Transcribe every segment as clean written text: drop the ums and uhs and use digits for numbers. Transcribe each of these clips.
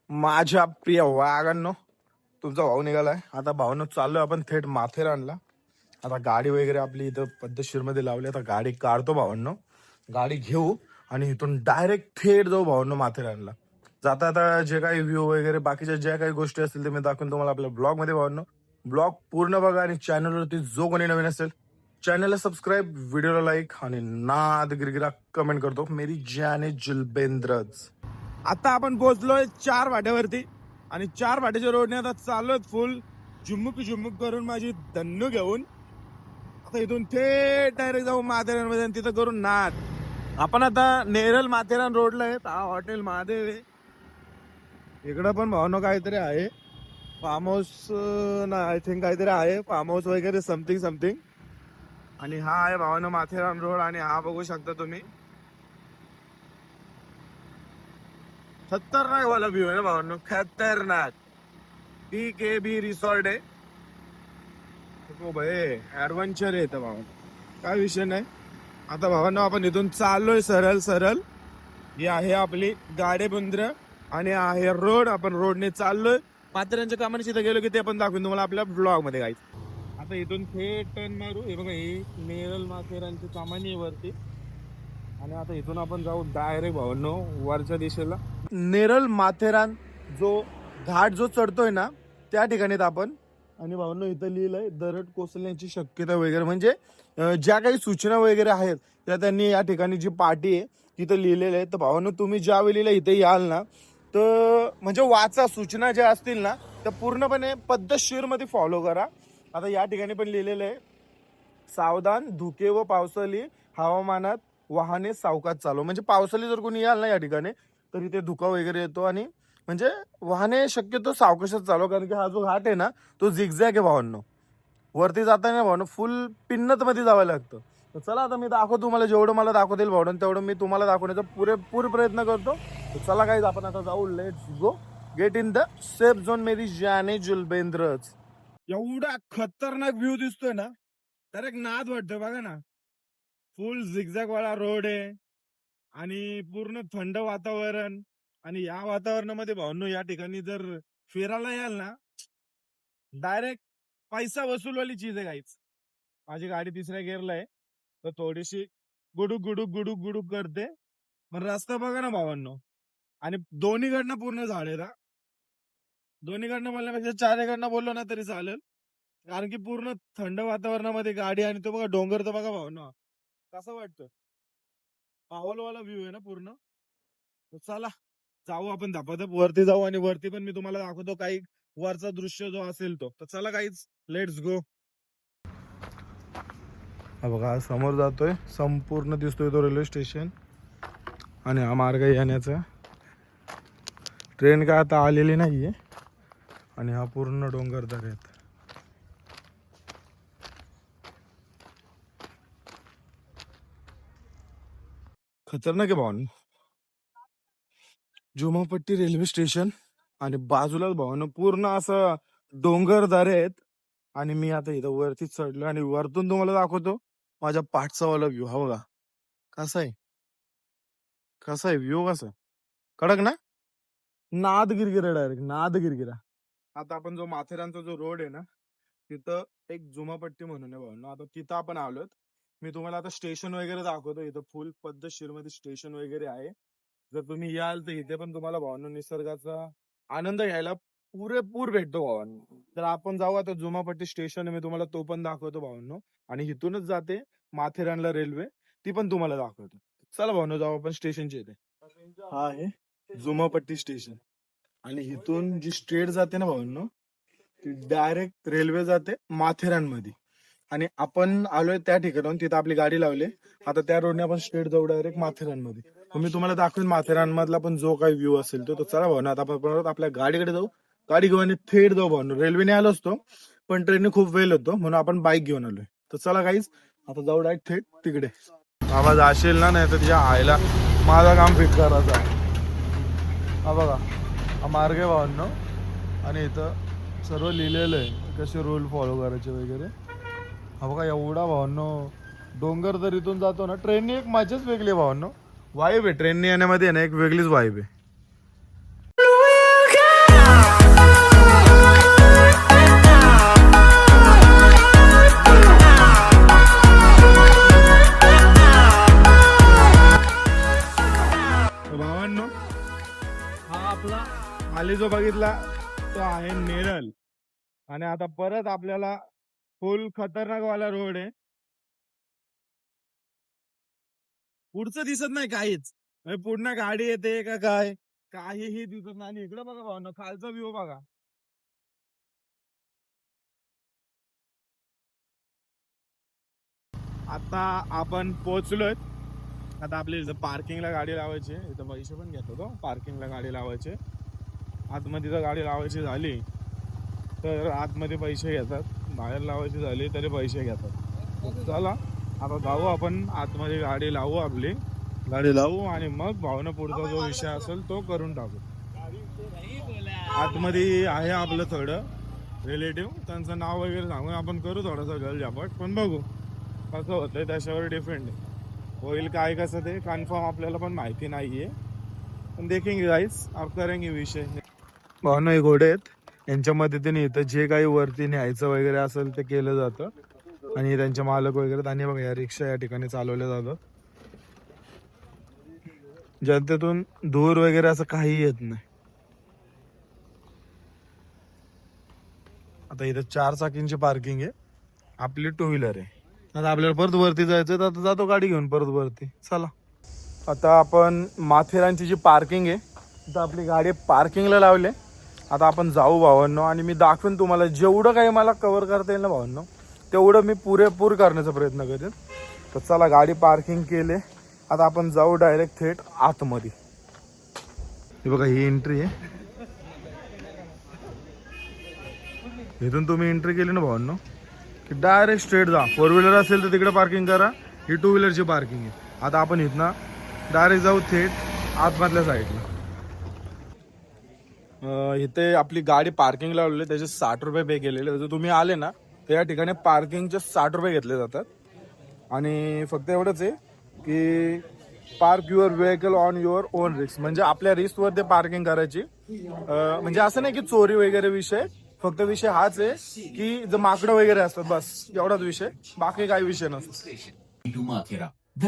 माझ्या प्रिय वाघांनो, तुमचा भाऊ निघालाय. आता भाऊनं चाललोय आपण थेट माथेरानला. आता गाडी वगैरे आपली इथं पद्धतशीरमध्ये लावली. आता गाडी काढतो भावांनो, गाडी घेऊ आणि इथून डायरेक्ट थेट जाऊ भावांनो माथेरानला. जाता आता जे काही व्ह्यू वगैरे बाकीच्या ज्या काही गोष्टी असतील ते मी दाखवून तुम्हाला आपल्या ब्लॉग मध्ये भावांनो. ब्लॉग पूर्ण बघा आणि चॅनलवरती जो कोणी नवीन असेल चॅनलला सबस्क्राईब, व्हिडिओला लाईक आणि नाद गिरगिरा कमेंट करतो. मेरी जाने जुलबेंद्रज. आता आपण पोहोचलोय 4 वाट्यावरती आणि 4 वाट्याच्या रोडने आता चाललोय फुल झुमुक झुमुक करून माझी धन्नू घेऊन. आता इथून थेट डायरेक्ट जाऊ माथेरान मध्ये आणि तिथं करून नाद. आपण आता नेरल माथेरान रोडला आहे. हा हॉटेल महादेव आहे. इकडं पण भावनो काहीतरी आहे, फार्म हाऊस ना आय थिंक काहीतरी आहे, फार्म हाऊस वगैरे समथिंग. आणि हा आहे भावनो माथेरान रोड आणि हा बघू शकता तुम्ही खतरनाक वाला व्ह्यू आहे भावांनो, खतरनाक. BKB रिसॉर्ट आहे. हो भाई ऍडव्हेंचर आहे इथं भावांनो, काय विषय नाही. आता भावांनो आपण इथून चाललोय सरळ. ही आहे आपली गाडेबंद्र आणि आहे रोड. आपण रोडने चाललोय. माथेरानच्या कामाने तिथे गेलो की ते पण दाखवून तुम्हाला आपल्या ब्लॉग मध्ये गाईच. आता इथून थेट टर्न मारू. हे बघा ही नेरल माथेरानची कामानी वरती आणि आता इथून आपण जाऊ डायरेक्ट भावांनो वरच्या दिशेला. नेरल माथेरान जो घाट जो चढतोय ना त्या ठिकाणीत आपण. आणि भावांनो इथं लिहिलंय दरड कोसळण्याची शक्यता वगैरे, म्हणजे ज्या काही सूचना वगैरे आहेत त्या त्यांनी या ठिकाणी जी पार्टी आहे तिथं लिहिलेलं आहे. तर भावांनो तुम्ही ज्या वेळेला इथे याल ना तर म्हणजे वाचा, सूचना ज्या असतील ना त्या पूर्णपणे पद्धतशीरमध्ये फॉलो करा. आता या ठिकाणी पण लिहिलेलं आहे सावधान, धुके व पावसाळी हवामानात वाहने सावकाश चालव. म्हणजे पावसाळी जर कोणी याल ना या ठिकाणी तर इथे धुका वगैरे येतो आणि म्हणजे वाहने शक्यतो सावकाशच चालव, कारण की हा जो घाट आहे ना तो झिगझॅग आहे भावांनो. वरती जाताना भावांनो फुल पिन्नत मध्ये जावं लागतं. तर चला आता मी दाखवतो तुम्हाला, जेवढं मला दाखवता येईल भावडन तेवढं मी तुम्हाला दाखवण्याचा पुरेपूर प्रयत्न करतो. तर चला गाईज आपण आता जाऊ. Let's go, get in the safe zone मेरी जाने जुलबेंद्रज. एवढा खतरनाक व्ह्यू दिसतोय ना, डायरेक्ट नाद वाटतोय बघा ना. फुल झिगझॅग वाला रोड आहे आणि पूर्ण थंड वातावरण. आणि या वातावरणामध्ये भावनो या ठिकाणी जर फिरायला याल ना डायरेक्ट पैसा वसूलवाली चीज आहे गाईच. माझी गाडी 3ऱ्या गिअरला आहे तर थोडीशी गुडुक करते. पण रस्ता बघा ना भावांनो, आणि दोन्हीकडनं पूर्ण झाड आहे ना. दोन्हीकडनं बोलण्यापेक्षा 4कडनं बोललो ना तरी चालेल, कारण की पूर्ण थंड वातावरणामध्ये गाडी. आणि तो बघा डोंगर तर बघा भावांनो कसं वाटतं, पावलवाला व्ह्यू आहे ना पूर्ण. तर चला जाऊ आपण धपाधप वरती जाऊ आणि वरती पण मी तुम्हाला दाखवतो काही वरचा दृश्य जो असेल तो. तर चला काहीच लेट्स गो. हा बघा समोर जातोय, संपूर्ण दिसतोय तो रेल्वे स्टेशन आणि हा मार्ग येण्याचा. ट्रेन काय आता आलेली नाहीये आणि हा पूर्ण डोंगरदर आहेत. खतरनाक आहे भावांनो. जुमापट्टी रेल्वे स्टेशन आणि बाजूलाच भावांनो पूर्ण असं डोंगरदार आहेत. आणि मी आता इथं वरती चढलो आणि वरतून तुम्हाला दाखवतो माझ्या पाठचा वाला व्ह्यू. हा बघा कसा आहे व्ह्यू, कसा कडक ना. नाद गिरगिरा, डायरेक्ट नाद गिरगिरा. आता आपण जो माथेरानचा जो रोड आहे ना तिथं एक जुमापट्टी म्हणून आहे भावांनो. आता तिथं आपण आलोत. मी तुम्हाला आता स्टेशन वगैरे दाखवतो. इथं फुल पद्धतशीर मध्ये स्टेशन वगैरे आहे. जर तुम्ही याल तर इथे पण तुम्हाला भावांनो निसर्गाचा आनंद घ्यायला पुरेपूर भेटतो भावांनो. तर आपण जाऊ आता जुमापट्टी स्टेशन, मी तुम्हाला तो पण दाखवतो भावांनो. आणि इथूनच जाते माथेरानला रेल्वे, ती पण तुम्हाला दाखवतो. चला भावांनो जाऊ आपण स्टेशनच्या इथे. हा आहे जुमापट्टी स्टेशन आणि इथून जी स्ट्रेट जाते ना भावांनो ती डायरेक्ट रेल्वे जाते माथेरान मध्ये. आणि आपण आलोय त्या ठिकाणाहून, तिथं आपली गाडी लावली. आता त्या रोडने आपण स्ट्रेट जाऊ डायरेक्ट माथेरान मध्ये. मी तुम्हाला दाखवेन माथेरान मधला पण जो काही व्ह्यू असेल तो. चला भावना आता आपण आपल्या गाडीकडे जाऊ. गाडी घेऊन आणि थेट जाऊ भावनो. रेल्वेने आलो असतो पण ट्रेनने खूप वेळ होतो म्हणून आपण बाईक घेऊन आलोय. तर चला काहीच आता जाऊ डायरेक्ट थेट तिकडे. आवाज असेल ना, नाही तर तिच्या आईला माझा काम फिट करायचा. हा बघा हा मार्ग आहे भावांनो आणि इथं सर्व लिहिलेलं आहे कसे रूल फॉलो करायचे वगैरे. हा बघा एवढा भावांनो डोंगर जर इथून जातो ना, ट्रेनने एक मजाच वेगळी आहे भावांनो. वाईब आहे ट्रेनने येण्यामध्ये ना, एक वेगळीच वाईब आहे. खाली जो बघितला तो आहे नेरळ. आणि आता परत आपल्याला फुल खतरनाक वाला रोड आहे. पुढचं दिसत नाही काहीच, म्हणजे पुढनं गाडी येते का काय काहीही दिसत नाही. आणि इकडे बघा भाऊ, खालचा व्ह्यू बघा. आता आपण पोहोचलोय. आता आपल्या इथं पार्किंगला गाडी लावायची, इथं पैसे पण घेतो तो. पार्किंगला गाडी लावायचे, आतमध्ये जर गाडी लावायची झाली तर आतमध्ये पैसे घेतात, बाहेर लावायची झाली तरी पैसे घेतात. चला आता जाऊ आपण आतमध्ये, गाडी लावू, आपली गाडी लावू आणि मग भावना पुढचा जो विषय असेल तो करून टाकू. आतमध्ये आहे आपलं थोडं रिलेटिव्ह, त्यांचं नाव वगैरे सांगून आपण करू थोडासा गलझापट, पण बघू कसं होतंय त्याच्यावर डिपेंड होईल. काय कसं ते कन्फर्म आपल्याला पण माहिती नाहीये, पण देखेंगे गाईस, आप करेंगे विषय. भावना हे घोडे आहेत, यांच्या मदतीने इथं जे काही वरती न्यायचं वगैरे असेल ते केलं जातं. आणि त्यांचे मालक वगैरे, आणि बघा या रिक्षा या ठिकाणी चालवल्या जातात. जनतेतून धूर वगैरे असं काही येत नाही. आता इथं 4 चाकींची पार्किंग आहे, आपली 2 व्हीलर आहे. आता आपल्याला परत वरती जायचं, तर आता जातो गाडी घेऊन परत वरती. चला आता आपण माथेरानची जी पार्किंग आहे तिथं आपली गाडी पार्किंगला लावले. आता आपण जाऊ भावांनो, आणि मी दाखवेन तुम्हाला जेवढं काही मला कव्हर करता येईल ना भावांनो, तेवढं मी पुरेपूर करण्याचा प्रयत्न करेन. तर चला गाडी पार्किंग केले, आता आपण जाऊ डायरेक्ट थेट आतमध्ये. हे बघा ही एंट्री आहे, इथून तुम्ही एंट्री केली ना भावांनो की डायरेक्ट स्ट्रेट जा. 4 व्हीलर असेल तर तिकडे पार्किंग करा, ही 2 व्हीलरची पार्किंग आहे. आता आपण इथनं डायरेक्ट जाऊ थेट आतमधल्या साईडला. इथे आपली गाडी पार्किंग लावलेली, त्याचे 60 रुपये पे केलेले. जर तुम्ही आले ना तर या ठिकाणी पार्किंगचे 60 रुपये घेतले जातात. आणि फक्त एवढंच आहे की park your vehicle on your on risk, म्हणजे आपल्या रिस्कवर ते पार्किंग करायची. म्हणजे असं नाही की चोरी वगैरे विषय, फक्त विषय हाच आहे की जर माकडं वगैरे असतात बस एवढाच विषय, बाकी काही विषय नसतो.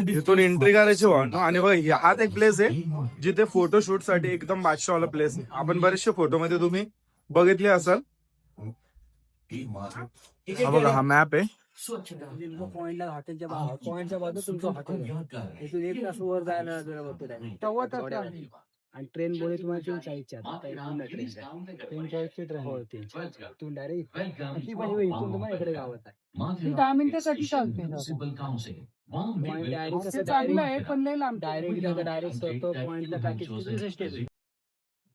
इथून एंट्री करायची वाहन. आणि बघा हाच एक प्लेस आहे जिथे फोटोशूट साठी एकदम बादशाहवाला प्लेस आहे. आपण बरेचसे फोटो मध्ये तुम्ही बघितले असाल. हा बघा हा मॅप आहे. पॉइंटला हॉटेलच्या पॉइंटच्या बाजू तुमचं हॉटेल आहे. इथून 1 तास वर जायला आणि ट्रेन बोले तुम्हाला 340ची ट्रेन हो 340 इथून डायरेक्ट ती पण इथून तुम्हाला इकडे गावात आहे. 10 मिनिटासाठी चालते.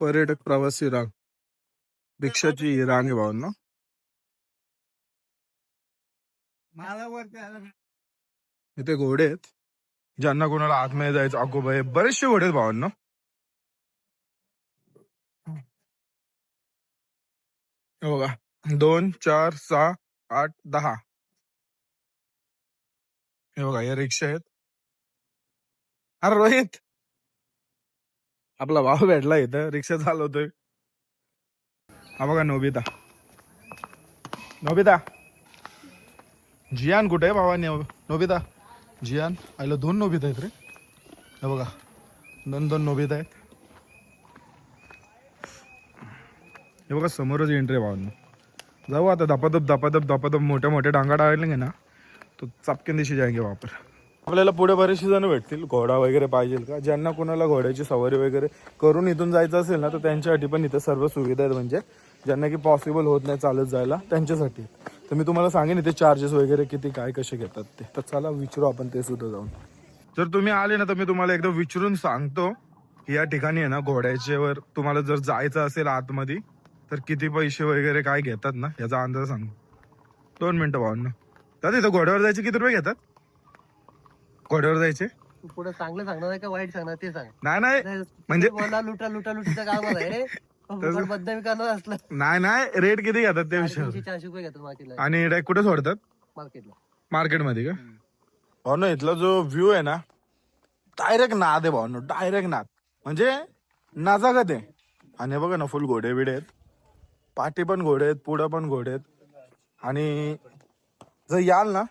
पर्यटक प्रवासी रांग, रिक्षाची रांग आहे भावना. इथे घोडे आहेत, ज्यांना कोणाला आतमध्ये जायचं अगोबा आहे, बरेचसे घोडे आहेत भावांना. बघा 2 4 6 8 10. हे बघा या रिक्षा आहेत. अरे रोहित, आपला भाऊ भेटला इथं, रिक्षा चालवतोय. हा बघा नोबिता. नोबिता जियान कुठे आहे बाबा? नोबिता जियान आयला 2 नोबिता आहेत रे. हे बघा 2 नोबिता आहेत. हे बघा समोरच एंट्री भावांना. जाऊ आता धपाधप मोठ्या मोठ्या डांगा डाळले ना तो चपक्यान दिवशी जायगे वापर. आपल्याला पुढे बरेचसे जण भेटतील घोडा वगैरे पाहिजे का, ज्यांना कोणाला घोड्याची सवारी वगैरे करून इथून जायचं असेल ना तर त्यांच्यासाठी पण इथं सर्व सुविधा आहेत. म्हणजे ज्यांना की पॉसिबल होत नाही चालत जायला त्यांच्यासाठी. तर मी तुम्हाला सांगेन इथे चार्जेस वगैरे किती काय कसे घेतात ते. तर चला विचारू आपण ते सुद्धा जाऊन. जर तुम्ही आले ना तर मी तुम्हाला एकदा विचारून सांगतो की या ठिकाणी आहे ना घोड्याच्यावर तुम्हाला जर जायचं असेल आतमध्ये तर किती पैसे वगैरे काय घेतात ना याचा अंदाज सांगतो. 2 मिनिटं भावना. दादा इथं घोड्यावर जायचे किती रुपये घेतात? घोड्यावर जायचे पुढे चांगलं सांगणार आहे का वाईट सांगणार ते सांग. नाही म्हणजे लुटालुटीचं काम आहे. बदनामी करणार असलं नाही रेट किती घेतात त्या विषयावर? 400 रुपये घेतात मार्केटला. आणि डायरेक्ट कुठे सोडतात? मार्केटमध्ये का? भावना इथला जो व्ह्यू आहे ना डायरेक्ट नाद आहे भावना, डायरेक्ट नाद म्हणजे नाजागत आहे. आणि बघा ना फुल घोडे बिडे आहेत, पाठी पण घोडे आहेत, पुढं पण घोडे आहेत. आणि जर याल ना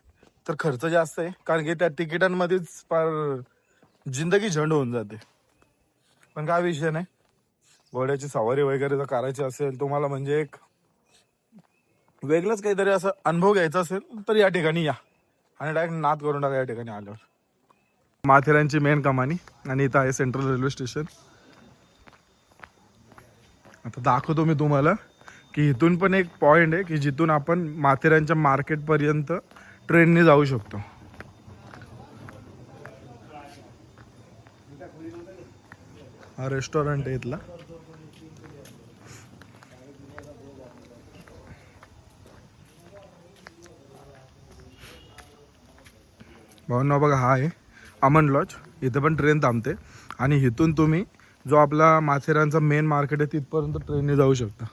तर खर्च जास्त आहे, कारण की त्या तिकिटांमध्येच फार जिंदगी झंड होऊन जाते. पण काय विषय नाही, घोड्याची सवारी वगैरे जर करायची असेल तुम्हाला, म्हणजे एक वेगळंच काहीतरी असं अनुभव घ्यायचा असेल तर या ठिकाणी या आणि डायरेक्ट नाद करून टाका या ठिकाणी आल्यावर. माथेरानची मेन कमानी आणि इथं आहे सेंट्रल रेल्वे स्टेशन. आता दाखवतो मी तुम्हाला की इथून पण एक पॉइंट आहे की जिथून आपण माथेरानच्या मार्केटपर्यंत ट्रेनने जाऊ शकतो. हा रेस्टॉरंट आहे इथला. भावना बघा, हा आहे अमन लॉज. इथं पण ट्रेन थांबते आणि इथून तुम्ही जो आपला माथेरानचा मेन मार्केट आहे तिथपर्यंत ट्रेनने जाऊ शकता.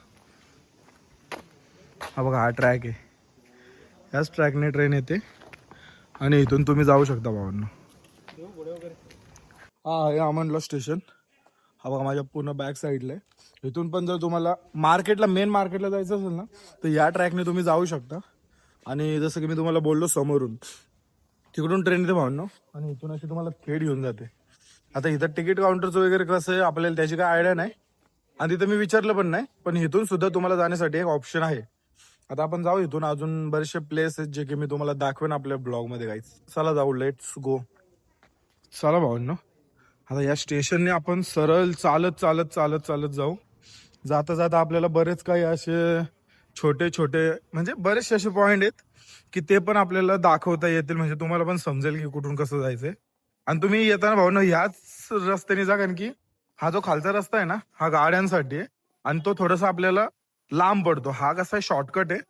हा बघा, हा ट्रॅक आहे. ह्याच ट्रॅकने ट्रेन येते आणि इथून तुम्ही जाऊ शकता भावांनो. हा आहे अमन लॉज स्टेशन. हा बघा माझ्या पूर्ण बॅक साईडला आहे. इथून पण जर तुम्हाला मार्केटला, मेन मार्केटला जायचं असेल ना, तर या ट्रॅकने तुम्ही जाऊ शकता. आणि जसं की मी तुम्हाला बोललो समोरून तिकडून ट्रेन येते भावांनो आणि इथून अशी तुम्हाला थेट घेऊन जाते. आता इथं तिकीट काउंटरचं वगैरे कसं आहे आपल्याला त्याची काय आयडिया नाही आणि तिथं मी विचारलं पण नाही, पण इथून सुद्धा तुम्हाला जाण्यासाठी एक ऑप्शन आहे. आता आपण जाऊ इथून. अजून बरेचसे प्लेस आहेत जे की मी तुम्हाला दाखवेन आपल्या ब्लॉगमध्ये. काहीच, चला जाऊ, लेट्स गो. चला भावांनो, आता या स्टेशनने आपण सरळ चालत चालत चालत चालत जाऊ. जाता जाता आपल्याला बरेच काही असे छोटे छोटे, म्हणजे बरेचसे असे पॉइंट आहेत की ते पण आपल्याला दाखवता येतील, म्हणजे तुम्हाला पण समजेल की कुठून कसं जायचंय. आणि तुम्ही येताना भाऊ ना ह्याच रस्त्याने जा, कारण की हा जो खालचा रस्ता आहे ना, हा गाड्यांसाठी आहे आणि तो थोडासा आपल्याला लांब पडतो. हा कसा आहे, शॉर्टकट आहे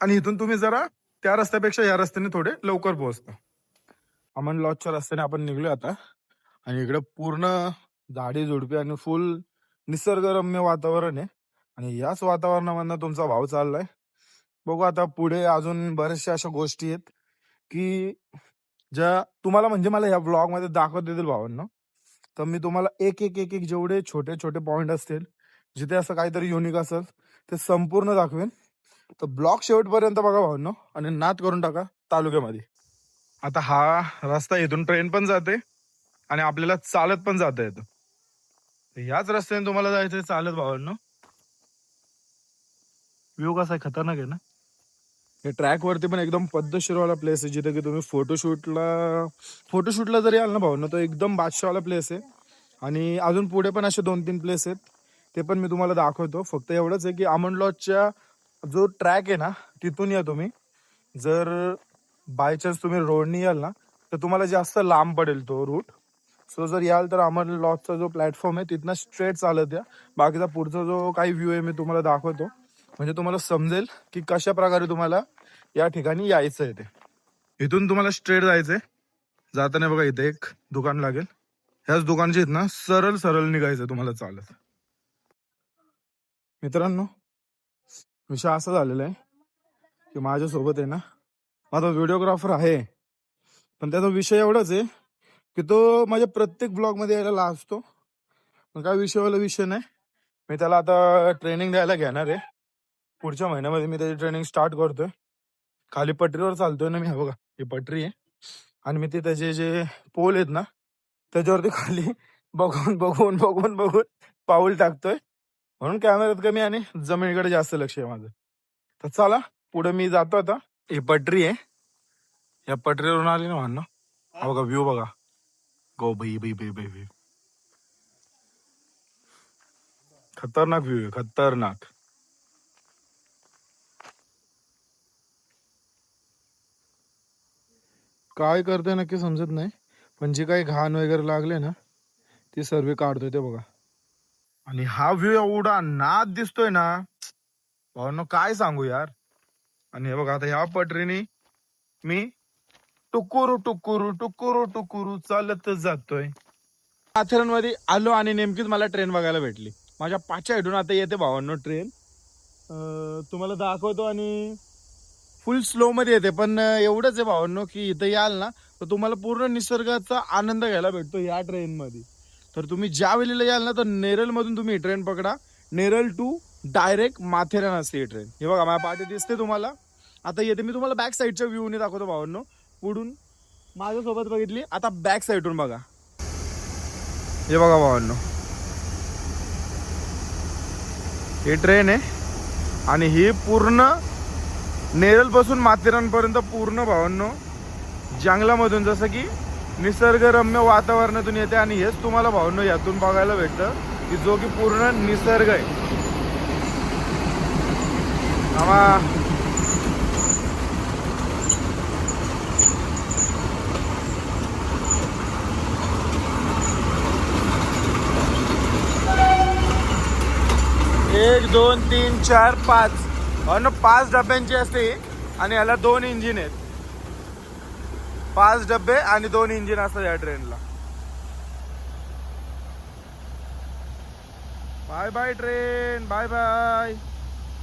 आणि इथून तुम्ही जरा त्या रस्त्यापेक्षा या रस्त्याने थोडे लवकर पोहोचता. अमन लॉजच्या रस्त्याने आपण निघलो आता आणि इकडे पूर्ण झाडी झुडपी आणि फुल निसर्गरम्य वातावरण आहे आणि याच वातावरणामधनं तुमचा भाव चाललाय. बघू आता पुढे अजून बऱ्याचशा अशा गोष्टी आहेत की ज्या तुम्हाला, म्हणजे मला या ब्लॉग मध्ये दाखवता येतील भावांना. तर मी तुम्हाला एक एक एक एक जेवढे छोटे छोटे पॉइंट असतील जिथे असं काहीतरी युनिक असेल ते संपूर्ण दाखवेन. तर ब्लॉग शेवटपर्यंत बघा भावांनो आणि नाद करून टाका तालुक्यामध्ये. आता हा रस्ता, इथून ट्रेन पण जाते आणि आपल्याला चालत पण जाता येतं. याच रस्त्याने तुम्हाला जायचंय चालत भावांनो. व्ह्यू कसा आहे, खतरनाक आहे ना. हे ट्रॅक वरती पण एकदम पद्धतशीरवाला प्लेस आहे जिथे की तुम्ही फोटोशूटला जरी आल ना भाऊ ना, तो एकदम बादशाहवाला प्लेस आहे. आणि अजून पुढे पण असे 2-3 प्लेस आहेत, ते पण मी तुम्हाला दाखवतो. फक्त एवढंच आहे की अमन लॉजच्या जो ट्रॅक आहे ना, तिथून या तुम्ही. जर बाय चान्स तुम्ही रोडनी याल ना, तर तुम्हाला जास्त लांब पडेल तो रूट. सो जर याल तर अमन लॉजचा जो प्लॅटफॉर्म आहे तिथनं स्ट्रेट चालत या. बाकीचा पुढचा जो काही व्ह्यू आहे मी तुम्हाला दाखवतो, म्हणजे तुम्हाला समजेल की कशा प्रकारे तुम्हाला या ठिकाणी यायचं आहे. ते इथून तुम्हाला स्ट्रेट जायचंय. जाताना बघा इथे एक दुकान लागेल, ह्याच दुकानचे आहेत ना, सरळ सरळ निघायचं तुम्हाला चालत. मित्रांनो, विषय असा झालेला आहे की माझ्यासोबत आहे ना, माझा व्हिडिओग्राफर आहे, पण त्याचा विषय एवढाच आहे की तो माझ्या प्रत्येक ब्लॉग मध्ये यायला लाजतो. पण काय विषयवाला विषय नाही. मी त्याला आता ट्रेनिंग द्यायला घेणार आहे. पुढच्या महिन्यामध्ये मी त्याची ट्रेनिंग स्टार्ट करतोय. खाली पटरीवर चालतोय ना मी. हा बघा, ही पटरी आहे आणि मी ते त्याचे जे पोल आहेत ना, त्याच्यावरती खाली बघून बघून बघून बघून पाऊल टाकतोय. म्हणून कॅमेऱ्यात कमी आणि जमिनीकडे जास्त लक्ष आहे माझं. तर चला पुढे मी जातो आता. ही पटरी आहे, या पटरीवरून आली ना म्हणणं. हा बघा व्ह्यू बघा. गो बाई बाई बाई बाई बाई, खतरनाक व्ह्यू आहे, खतरनाक. काय करतोय नक्की समजत नाही, पण जे काही घाण वगैरे लागले ना ती सर्व काढतोय ते बघा. आणि हा व्ह्यू एवढा नाद दिसतोय ना भावनो, काय सांगू यार. आणि हे बघा आता ह्या पटरीने मी टुकुरू टुकुरू टुकुरू टुकुरू चालत जातोय. माथेरानमध्ये आलो आणि नेमकीच मला ट्रेन बघायला भेटली. माझ्या पाच्या हेडून आता येते भावांनो ट्रेन. तुम्हाला दाखवतो आणि फुल स्लो मध्ये येते. पण एवढंच आहे भावांनो की इथं याल ना तर तुम्हाला पूर्ण निसर्गाचा आनंद घ्यायला भेटतो या ट्रेन मध्ये. तर तुम्ही ज्या वेळेला याल ना तर नेरळ मधून तुम्ही ट्रेन पकडा. नेरळ टू डायरेक्ट माथेरान असते ही ट्रेन. हे बघा माझ्या पाठी दिसते तुम्हाला. आता येते मी तुम्हाला बॅक साईडच्या व्ह्यूने दाखवतो भावांनो. पुढून माझ्यासोबत बघितली, आता बॅक साईडून बघा. हे बघा भावांनो, ही ट्रेन आहे आणि ही पूर्ण नेरळ पासून माथेरानपर्यंत पूर्ण भावांनो जंगलामधून जसं की निसर्गरम्य वातावरणातून येते आणि हेच तुम्हाला भावांनो यातून बघायला भेटतं की जो की पूर्ण निसर्ग आहे. आम्हा एक दोन तीन चार पाच भावांनो 5 डब्यांची असते आणि याला 2 इंजिन आहेत. 5 डब्बे आणि 2 इंजिन असतात या ट्रेनला. Bye bye train, bye bye.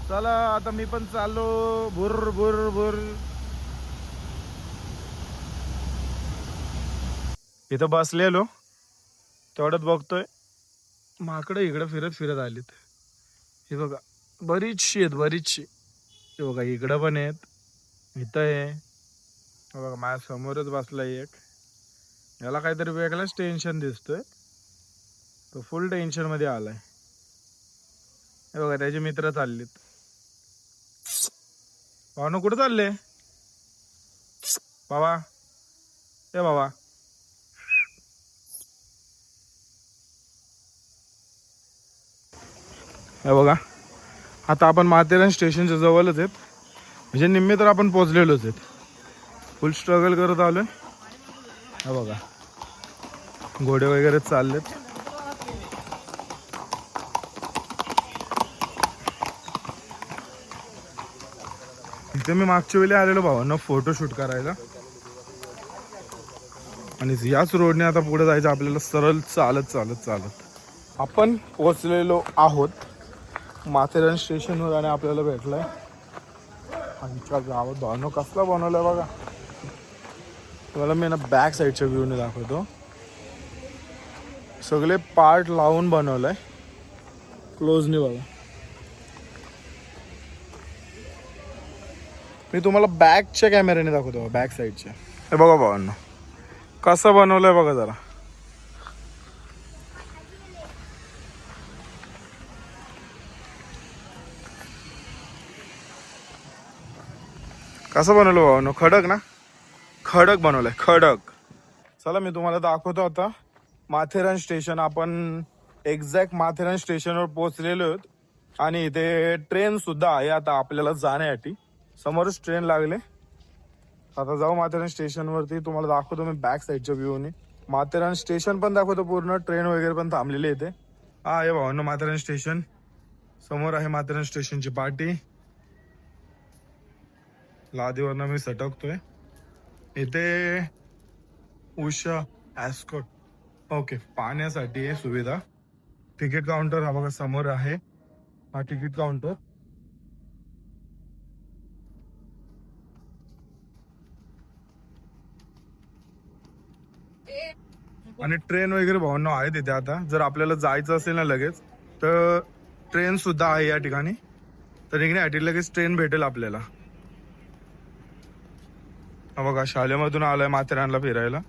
चला आता मी पण चाललो. भुर भुर भुर. इथं बसलेलो तेवढ्यात बघतोय माकडं इकडं फिरत फिरत आलीत. हे बघा बरीचशी आहेत बरीचशी. हे बघा इकडं पण आहेत, इथं आहे. हे बघा माझ्या समोरच बसलाय एक. याला काहीतरी वेगळंच टेन्शन दिसतोय. तो फुल टेन्शन मध्ये आलाय. हे बघा त्याचे मित्र चाललेत. भावना कुठं चालले बाबा? ए बाबा, हे बघा आता आपण माथेरान स्टेशनच्या जवळच आहेत. म्हणजे निम्मे तर आपण पोहोचलेलोच आहेत. फुल स्ट्रगल करत आलोय. हे बघा घोडे वगैरे चाललेत. इथे मी मागच्या वेळी आलेलो भावांना फोटोशूट करायला आणि याच रोडने आता पुढे जायचं आपल्याला सरळ चालत चालत चालत. आपण पोहोचलेलो आहोत माथेरान स्टेशनवर आणि आपल्याला भेटलाय आमच्या गावात. भावनो कसला बनवलाय बघा. तुम्हाला मी ना बॅक साईडच्या व्ह्यूने दाखवतो. सगळे पार्ट लावून बनवलाय क्लोजनी बघा. मी तुम्हाला बॅकच्या कॅमेऱ्याने दाखवतो बॅक साईडच्या. हे बघा भावांनो कसं बनवलंय बघा जरा. कसं बनवलं भावांनो? खडक ना, खडक बनवलंय खडक. चला मी तुम्हाला दाखवतो आता माथेरान स्टेशन. आपण एक्झॅक्ट माथेरान स्टेशनवर पोहोचलेलो आहोत आणि इथे ट्रेन सुद्धा आहे आता आपल्याला जाण्यासाठी. समोरच ट्रेन लागले. आता जाऊ माथेरान स्टेशन वरती. तुम्हाला दाखवतो मी बॅक साईडच्या व्ह्यूने. माथेरान स्टेशन पण दाखवतो पूर्ण. ट्रेन वगैरे पण थांबलेली इथे. हा हे भावांनो माथेरान स्टेशन समोर आहे. माथेरान स्टेशनची पाटी. लादीवरनं मी सटकतोय. इथे उषा एस्कॉर्ट ओके पाहण्यासाठी आहे सुविधा. तिकीट काउंटर हा बघा समोर आहे. हा तिकीट काउंटर. आणि ट्रेन वगैरे भावना आहे तिथे. आता जर आपल्याला जायचं असेल ना लगेच तर ट्रेन सुद्धा आहे या ठिकाणी. तर निघण्यासाठी लगेच ट्रेन भेटेल आपल्याला. हा बघा शाळेमधून आलाय माथेरानला फिरायला.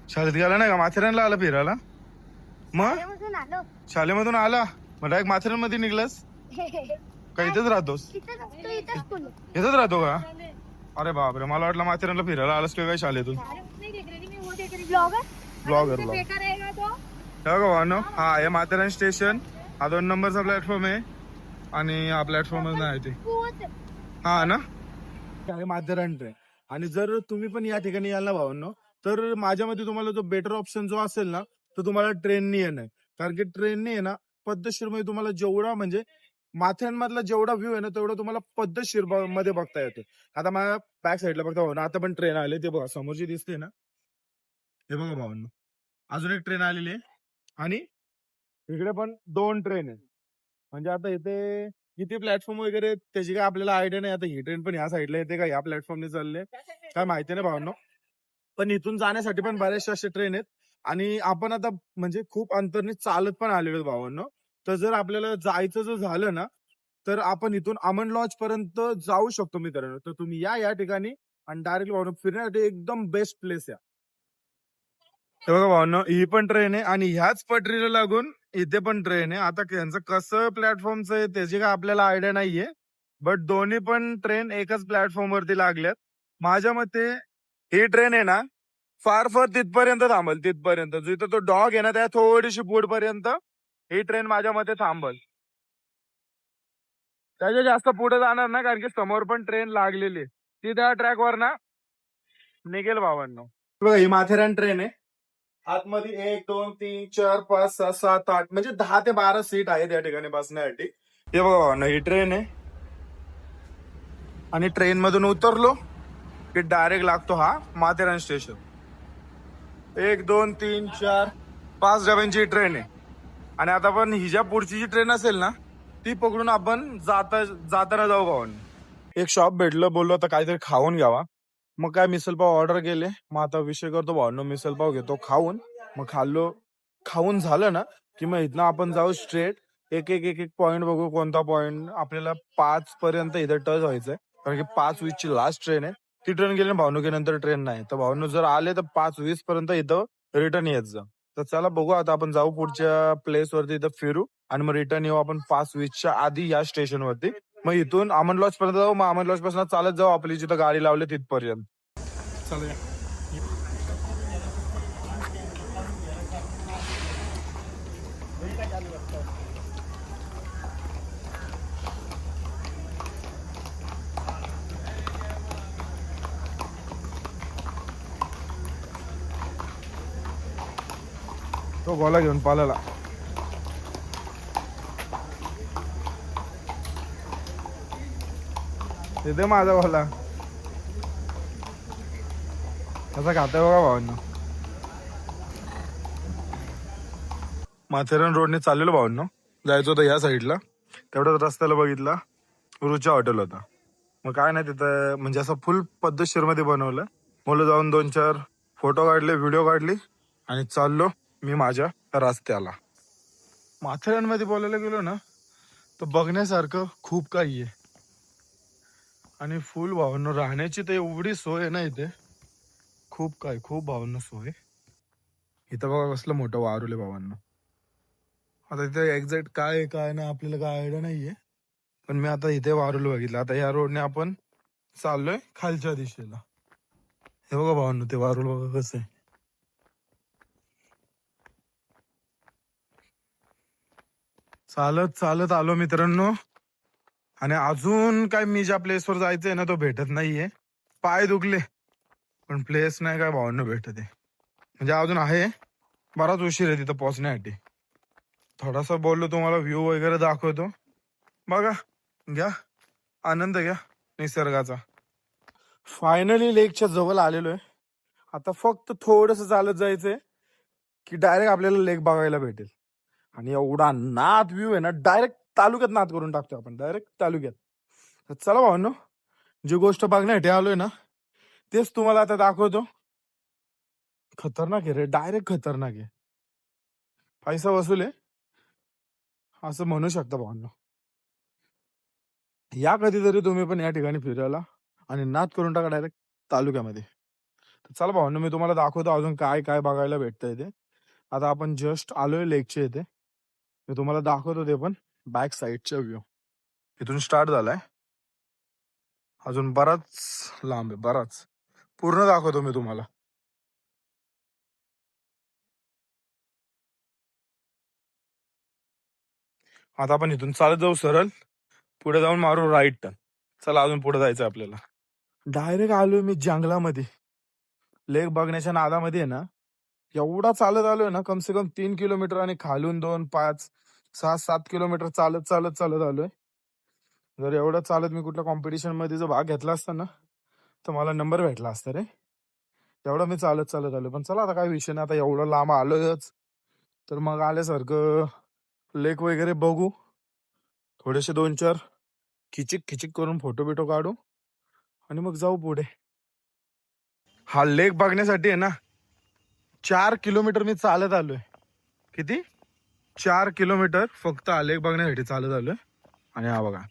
शाळेत गेला नाही का? माथेरानला आला फिरायला. मग शाळेमधून आला मग डायरेक्ट माथेरान मध्ये निघलास का? इथेच राहतोस? इथेच राहतो का? अरे बापरे, मला वाटलं माथेरानला फिरायला आलास किंवा काय शाळेतून. ब्लॉगर हा आहे माथेरान स्टेशन. हा 2 नंबरचा प्लॅटफॉर्म आहे आणि हा प्लॅटफॉर्म नाही ते. हा ना आहे माथेरान ट्रेन. आणि जर तुम्ही पण या ठिकाणी याल ना भावांनो तर माझ्या मते तुम्हाला जो बेटर ऑप्शन जो असेल ना तो तुम्हाला ट्रेनने येणं आहे. कारण की ट्रेनने आहे ना पद्धतशीर मध्ये तुम्हाला जेवढा म्हणजे माथेरान मधला जेवढा व्ह्यू आहे ना तेवढा तुम्हाला पद्धतशीर मध्ये बघता येतो. आता माझ्या बॅक साईडला बघता भावना आता पण ट्रेन आले. ते बघा समोरची दिसते ना. हे बघा भावांनो अजून एक ट्रेन आलेली आहे आणि इकडे पण 2 ट्रेन आहेत. म्हणजे आता इथे किती प्लॅटफॉर्म वगैरे त्याची काय आपल्याला आयडिया नाही. आता ही ट्रेन पण ह्या साईडला येते का ह्या प्लॅटफॉर्मने चालले काय माहिती नाही भावांनो. पण इथून जाण्यासाठी पण बरेचसे असे ट्रेन आहेत. आणि आपण आता म्हणजे खूप अंतरने चालत पण आलेलो भावांनो. तर जर आपल्याला जायचं जर झालं ना तर आपण इथून अमन लॉज पर्यंत जाऊ शकतो मित्रांनो. तर तुम्ही या ठिकाणी आणि डायरेक्टली भावांनो फिरण्यासाठी एकदम बेस्ट प्लेस आहे. हे बघा भावांनो ही पण ट्रेन आहे आणि ह्याच पटरीला लागून इथे पण ट्रेन आहे. आता यांचं कसं प्लॅटफॉर्मचं आहे त्याची काय आपल्याला आयडिया नाहीये. बट दोन्ही पण ट्रेन एकच प्लॅटफॉर्म वरती लागल्यात. माझ्या मते ही ट्रेन आहे ना फार फार तिथपर्यंत थांबल, तिथपर्यंत जिथं तो डॉग आहे ना त्या थोडीशी पुढपर्यंत ही ट्रेन माझ्या मते थांबल. त्याच्या जास्त पुढे जाणार ना, कारण की समोर पण ट्रेन लागलेली आहे. ती त्या ट्रॅकवर ना निघेल भावांनो. बघा ही माथेरान ट्रेन आहे. आतमध्ये 1 2 3 4 5 6 7 8 म्हणजे 10 ते 12 सीट आहेत या ठिकाणी बसण्यासाठी. हे बघा भावांनो, ही ट्रेन आहे आणि ट्रेन मधून उतरलो की डायरेक्ट लागतो हा माथेरान स्टेशन. 1 2 3 4 5 डब्यांची ट्रेन आहे. आणि आता पण हिच्या पुढची जी ट्रेन असेल ना ती पकडून आपण जाताना जाऊ भावांनो. एक शॉप भेटलं, बोललो आता काहीतरी खाऊन घ्यावा. मग काय मिसल पाव ऑर्डर केले. मग आता विषय करतो भावांनो, मिसल पाव घेतो खाऊन. मग खाऊन झालं ना की मग इथनं आपण जाऊ स्ट्रेट एक एक एक एक पॉइंट बघू. कोणता पॉइंट आपल्याला 5 पर्यंत इथं टच व्हायचंय, कारण की 5:20 ची लास्ट ट्रेन आहे. ती ट्रेन गेली ना भावनो की नंतर ट्रेन नाही. तर भावनो जर आले तर 5:20 पर्यंत इथं रिटर्न येत जा. तर चला बघू, आता आपण जाऊ पुढच्या प्लेस वरती, इथं फिरू आणि मग रिटर्न येऊ आपण 5:20च्या आधी या स्टेशन वरती. मग इथून अमन लॉज पर्यंत जाऊ. मग अमन लॉज पासून चालत जाऊ आपली जिथं गाडी लावली तिथपर्यंत. चालेल. तो गोला घेऊन पालाला. तिथे माझा गोला कसा खातोय बघा भावांना. माथेरान रोडने चाललेलो भावांनो, जायचं होतं या साईडला. तेवढ्याच रस्त्याला बघितला रुचा हॉटेल होता. मग काय नाही तिथं म्हणजे असं फुल पद्धतशीर मध्ये बनवलं. मुलं जाऊन 2-4 फोटो काढले, व्हिडिओ काढली आणि चाललो मी माझ्या रस्त्याला. माथेरानमध्ये बोलायला गेलो ना तर बघण्यासारखं खूप काही आहे. आणि फुल भावांनो राहण्याची तर एवढी सोय आहे ना इथे, खूप भावांनो सोय. इथं बघा कसलं मोठं वारुले भावांनो. आता इथे एक्झॅक्ट काय आहे काय नाही आपल्याला काय आयडिया नाहीये. पण मी आता इथे वारुल बघितलं. आता या रोडने आपण चाललोय खालच्या दिशेला. हे बघा भावांनो ते वारुल बघा कसं आहे. चालत चालत आलो मित्रांनो. आणि अजून काय मी ज्या प्लेसवर जायचंय ना तो भेटत नाहीये. पाय दुखले पण प्लेस नाही काय भावांनो भेटत आहे. म्हणजे अजून आहे, बराच उशीर आहे तिथं पोहोचण्यासाठी. थोडासा बोललो तुम्हाला व्ह्यू वगैरे दाखवतो. बघा, घ्या आनंद घ्या निसर्गाचा. फायनली लेकच्या जवळ आलेलो आहे. आता फक्त थोडस चालत जायचंय की डायरेक्ट आपल्याला लेक बघायला भेटेल. आणि एवढा नाद व्ह्यू आहे ना, डायरेक्ट तालुक्यात नाद करून टाकतो आपण, डायरेक्ट तालुक्यात. तर चला भावांनो, जी गोष्ट बघण्यासाठी आलोय ना तेच तुम्हाला आता दाखवतो. खतरनाक आहे रे, डायरेक्ट खतरनाक आहे. पैसा वसूल आहे असं म्हणू शकता भावांनो. या कधीतरी तुम्ही पण या ठिकाणी फिरायला आणि नाद करून टाका डायरेक्ट तालुक्यामध्ये. तर चला भावांनो, मी तुम्हाला दाखवतो अजून काय काय बघायला भेटतंय ते. आता आपण जस्ट आलोय लेकच्या इथे. मी तुम्हाला दाखवतो ते पण बॅक साईडचा व्ह्यू. इथून स्टार्ट झालाय, अजून बराच लांब आहे, बराच. पूर्ण दाखवतो मी तुम्हाला. आता आपण इथून चालत जाऊ सरळ, पुढे जाऊन मारू राईट टर्न. चला अजून पुढे जायचं आपल्याला. डायरेक्ट आलोय मी जंगलामध्ये. लेक बघण्याच्या नादामध्ये आहे ना, एवढा चालत आलोय ना, कम से कम 3 किलोमीटर आणि खालून 2 5 6 7 किलोमीटर चालत चालत चालत आलोय. जर एवढं चालत मी कुठल्या कॉम्पिटिशन मध्ये जर भाग घेतला असता ना तर मला नंबर भेटला असता रे. एवढं मी चालत चालत आलो. पण चला आता काय विषय नाही, आता एवढं लांब आलोयच तर मग आल्यासारखं लेक वगैरे बघू. थोडेसे 2-4 खिचिक खिचिक करून फोटो बिटो काढू आणि मग जाऊ पुढे. हा लेक बघण्यासाठी आहे ना 4 किलोमीटर मी चालत आलोय. किती? 4 किलोमीटर फक्त हा लेक बघण्यासाठी चालत आलोय. आणि हा बघा,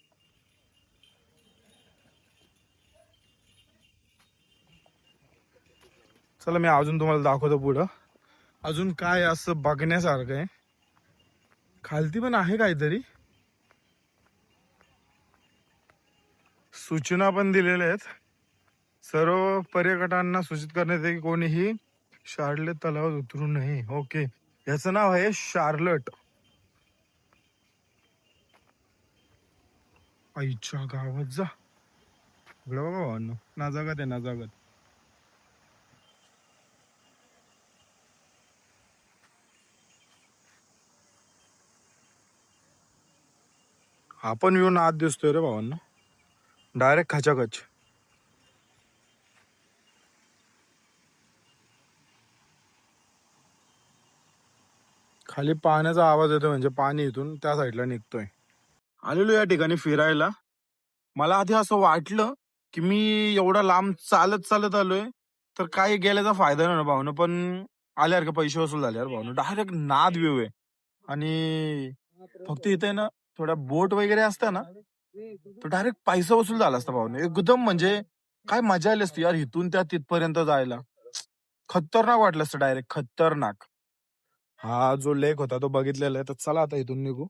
चला मी अजून तुम्हाला दाखवतो पुढं अजून काय असं बघण्यासारखं आहे. खालती पण आहे काहीतरी, सूचना पण दिलेल्या आहेत. सर्व पर्यटकांना सूचित करण्यात येते की कोणीही शार्लेट तलावात उतरू नये. ओके, याचं नाव आहे शार्लट. आईच्या गावात जा. इकडं बघा भावांनो, नाजागत आहे नाजागत. आपण येऊन आत दिसतोय रे भावांनो, डायरेक्ट खचाखच. खाली पाण्याचा आवाज येतो, म्हणजे पाणी इथून त्या साईडला निघतोय. आलेलो या ठिकाणी फिरायला. मला आधी असं वाटलं की मी एवढा लांब चालत चालत आलोय तर काही गेल्याचा फायदा नाही ना भावनं, पण आल्यावर का पैसे वसूल झाले यार भावनं. डायरेक्ट नाद व्ह्यू आहे. आणि फक्त इथे ना थोड्या बोट वगैरे असत्या ना तर डायरेक्ट पैसा वसूल झाला असता भावनं. एकदम म्हणजे काय मजा आली असती यार इथून त्या तिथपर्यंत जायला. खतरनाक वाटलं असतं, डायरेक्ट खतरनाक. हा जो लेक होता तो बघितलेला आहे. तर चला आता इथून निघू.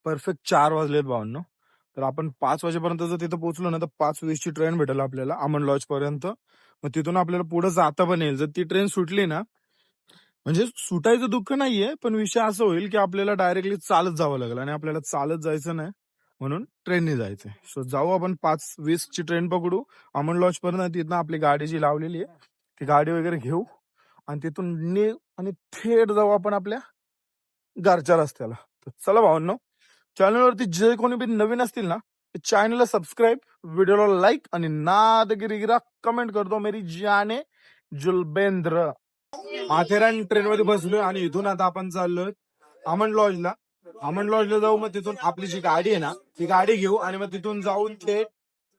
परफेक्ट 4 वाजलेत भावांनो. तर आपण 5 वाजेपर्यंत जर तिथं पोहोचलो ना तर 5:20ची ट्रेन भेटेल आपल्याला अमन लॉज पर्यंत. मग तिथून आपल्याला पुढे जाता पण येईल. जर ती ट्रेन सुटली ना, म्हणजे सुटायचं दुःख नाहीये, पण विषय असं होईल की आपल्याला डायरेक्टली चालत जावं लागेल आणि आपल्याला चालत जायचं नाही, म्हणून ट्रेनने जायचंय. सो जाऊ आपण 5:20ची ट्रेन पकडू अमन लॉज पर्यंत. तिथनं आपली गाडी जी लावलेली आहे ती गाडी वगैरे घेऊ आणि तिथून निघ आणि थेट जाऊ आपण आपल्या घरच्या रस्त्याला. तर चला भावांनो, चॅनलवरती जे कोणी बी नवीन असतील ना, चॅनलला सबस्क्राईब, व्हिडिओला लाईक आणि नादगिरीगिरा कमेंट करतो मेरी जाने जुलबेंद्र. माथेरान ट्रेन मध्ये बसलोय आणि इथून आता आपण चाललोय अमन लॉजला. अमन लॉजला जाऊ, मग तिथून आपली जी गाडी आहे ना ती गाडी घेऊ आणि मग तिथून जाऊन थेट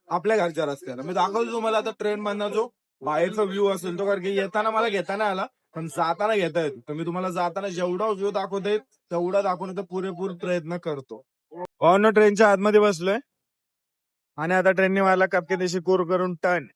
आपल्या घरच्या रस्त्याला. मी दाखवतो तुम्हाला आता ट्रेन मधला जो बाहेरचा व्ह्यू असेल तो, कारण की येताना मला घेता नाही आला पण जाताना घेता येतो. तर मी तुम्हाला जाताना जेवढा व्ह्यू दाखवता येईल तेवढा दाखवण्याचा पुरेपूर प्रयत्न करतो. ट्रेनच्या आतमध्ये बसलोय आणि आता ट्रेनने मला कपके दिशी कोर करून टर्न